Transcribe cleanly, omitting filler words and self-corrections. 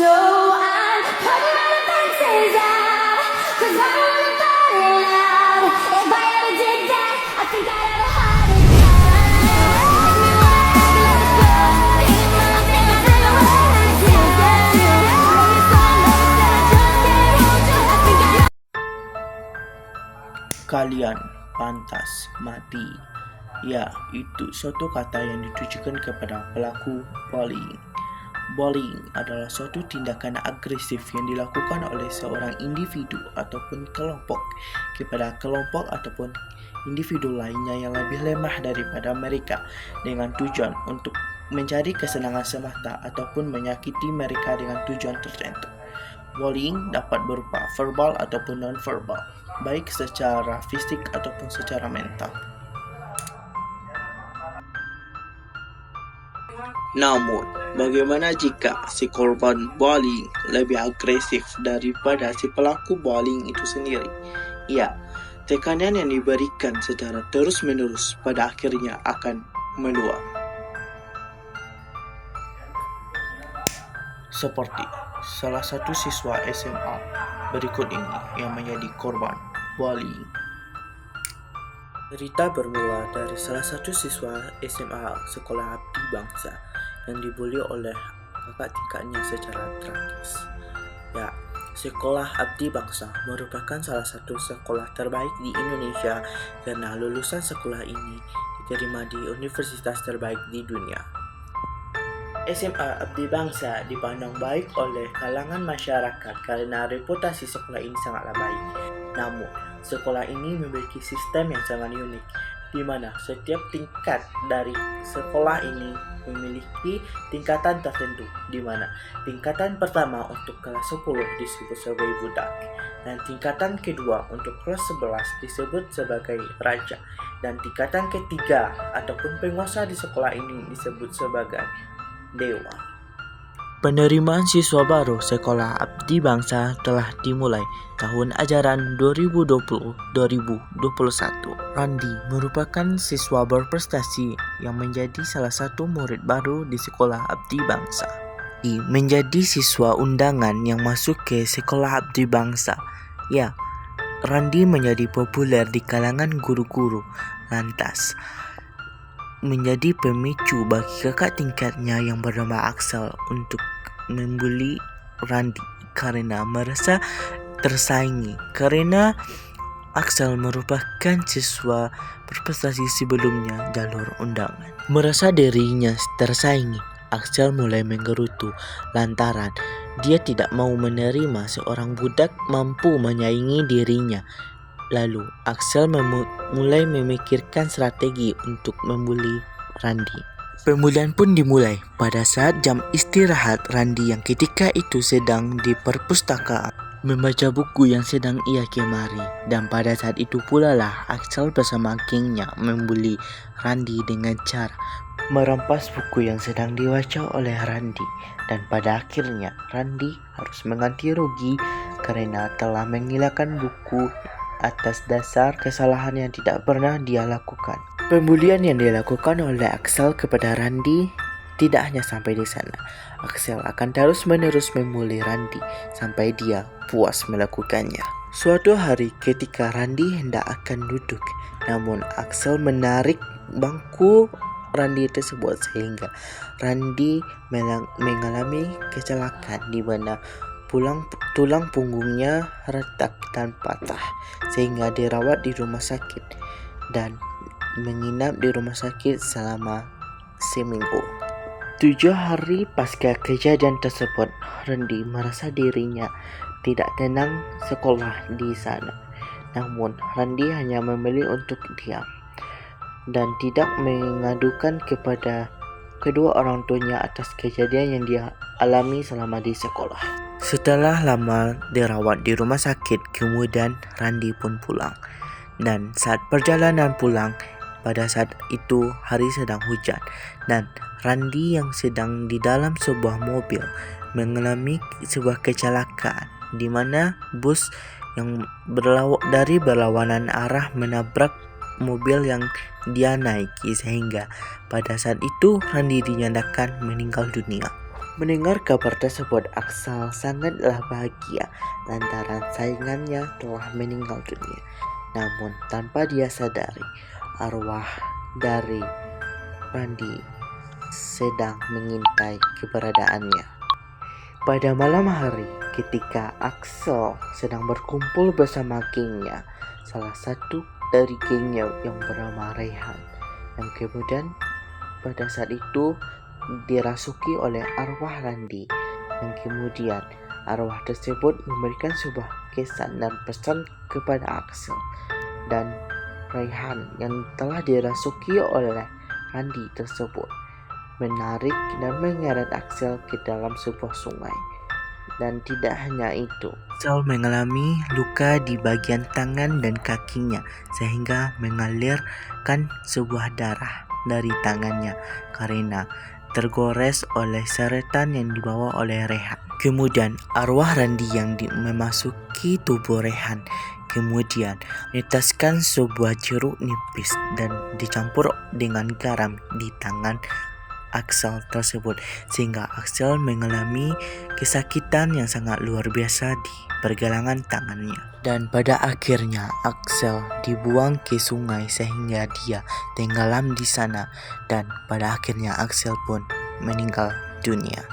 So I'm putting all the fences out, 'cause I wanna fight it out. If I ever did that, I think I'd have a heart attack. Me wanna act like good, I think I feel the way I do. Maybe someday said I just can't hold you. I think I Kalian pantas mati. Ya, itu suatu kata yang ditujukan kepada pelaku bullying. Bullying adalah suatu tindakan agresif yang dilakukan oleh seorang individu ataupun kelompok kepada kelompok ataupun individu lainnya yang lebih lemah daripada mereka dengan tujuan untuk mencari kesenangan semata ataupun menyakiti mereka dengan tujuan tertentu. Bullying dapat berupa verbal ataupun non-verbal, baik secara fisik ataupun secara mental. Namun, bagaimana jika si korban bullying lebih agresif daripada si pelaku bullying itu sendiri? Ya, tekanan yang diberikan secara terus-menerus pada akhirnya akan meluap. Seperti salah satu siswa SMA berikut ini yang menjadi korban bullying. Cerita bermula dari salah satu siswa SMA Sekolah Abdi Bangsa yang dibuli oleh kakak tingkatnya secara tragis. Ya, Sekolah Abdi Bangsa merupakan salah satu sekolah terbaik di Indonesia karena lulusan sekolah ini diterima di universitas terbaik di dunia. SMA Abdi Bangsa dipandang baik oleh kalangan masyarakat karena reputasi sekolah ini sangatlah baik. Namun, sekolah ini memiliki sistem yang sangat unik, di mana setiap tingkat dari sekolah ini memiliki tingkatan tertentu, di mana tingkatan pertama untuk kelas 10 disebut sebagai budak, dan tingkatan kedua untuk kelas 11 disebut sebagai raja, dan tingkatan ketiga ataupun penguasa di sekolah ini disebut sebagai dewa. Penerimaan siswa baru Sekolah Abdi Bangsa telah dimulai tahun ajaran 2020-2021. Randi merupakan siswa berprestasi yang menjadi salah satu murid baru di Sekolah Abdi Bangsa. Menjadi siswa undangan yang masuk ke Sekolah Abdi Bangsa. Ya, Randi menjadi populer di kalangan guru-guru. Lantas, menjadi pemicu bagi kakak tingkatnya yang bernama Axel untuk membuli Randi karena merasa tersaingi. Karena Axel merupakan siswa berprestasi sebelumnya jalur undangan. Merasa dirinya tersaingi, Axel mulai menggerutu lantaran dia tidak mau menerima seorang budak mampu menyaingi dirinya. Lalu, Axel mulai memikirkan strategi untuk membuli Randi. Pembulian pun dimulai pada saat jam istirahat Randi yang ketika itu sedang di perpustakaan membaca buku yang sedang ia kemari. Dan pada saat itu pula lah Axel bersama gengnya membuli Randi dengan cara merampas buku yang sedang dibaca oleh Randi. Dan pada akhirnya Randi harus mengganti rugi karena telah menghilangkan buku atas dasar kesalahan yang tidak pernah dia lakukan. Pembulian yang dilakukan oleh Axel kepada Randi tidak hanya sampai di sana. Axel akan terus-menerus membuli Randi sampai dia puas melakukannya. Suatu hari ketika Randi hendak akan duduk, namun Axel menarik bangku Randi tersebut sehingga Randi mengalami kecelakaan di mana tulang punggungnya retak dan patah sehingga dirawat di rumah sakit dan menginap di rumah sakit selama seminggu. 7 hari pasca kejadian tersebut, Randi merasa dirinya tidak tenang sekolah di sana. Namun, Randi hanya memilih untuk diam dan tidak mengadukan kepada kedua orang tuanya atas kejadian yang dia alami selama di sekolah. Setelah lama dirawat di rumah sakit, kemudian Randi pun pulang. Dan saat perjalanan pulang, pada saat itu hari sedang hujan dan Randi yang sedang di dalam sebuah mobil mengalami sebuah kecelakaan di mana bus yang dari berlawanan arah menabrak mobil yang dia naiki sehingga pada saat itu Randi dinyatakan meninggal dunia. Mendengar kabar tersebut, Axel sangatlah bahagia lantaran saingannya telah meninggal dunia. Namun tanpa dia sadari, arwah dari Randy sedang mengintai keberadaannya. Pada malam hari, ketika Axel sedang berkumpul bersama gengnya, salah satu dari gengnya yang bernama Rayhan, yang kemudian pada saat itu dirasuki oleh arwah Randy, yang kemudian arwah tersebut memberikan sebuah kesan dan pesan kepada Axel dan Rayhan yang telah dirasuki oleh Randy tersebut menarik dan menyeret Axel ke dalam sebuah sungai. Dan tidak hanya itu, Axel mengalami luka di bagian tangan dan kakinya sehingga mengalirkan sebuah darah dari tangannya karena tergores oleh seretan yang dibawa oleh Rayhan. Kemudian arwah Randy yang memasuki tubuh Rayhan kemudian meneteskan sebuah jeruk nipis dan dicampur dengan garam di tangan Axel tersebut sehingga Axel mengalami kesakitan yang sangat luar biasa di pergelangan tangannya. Dan pada akhirnya Axel dibuang ke sungai sehingga dia tenggelam di sana dan pada akhirnya Axel pun meninggal dunia.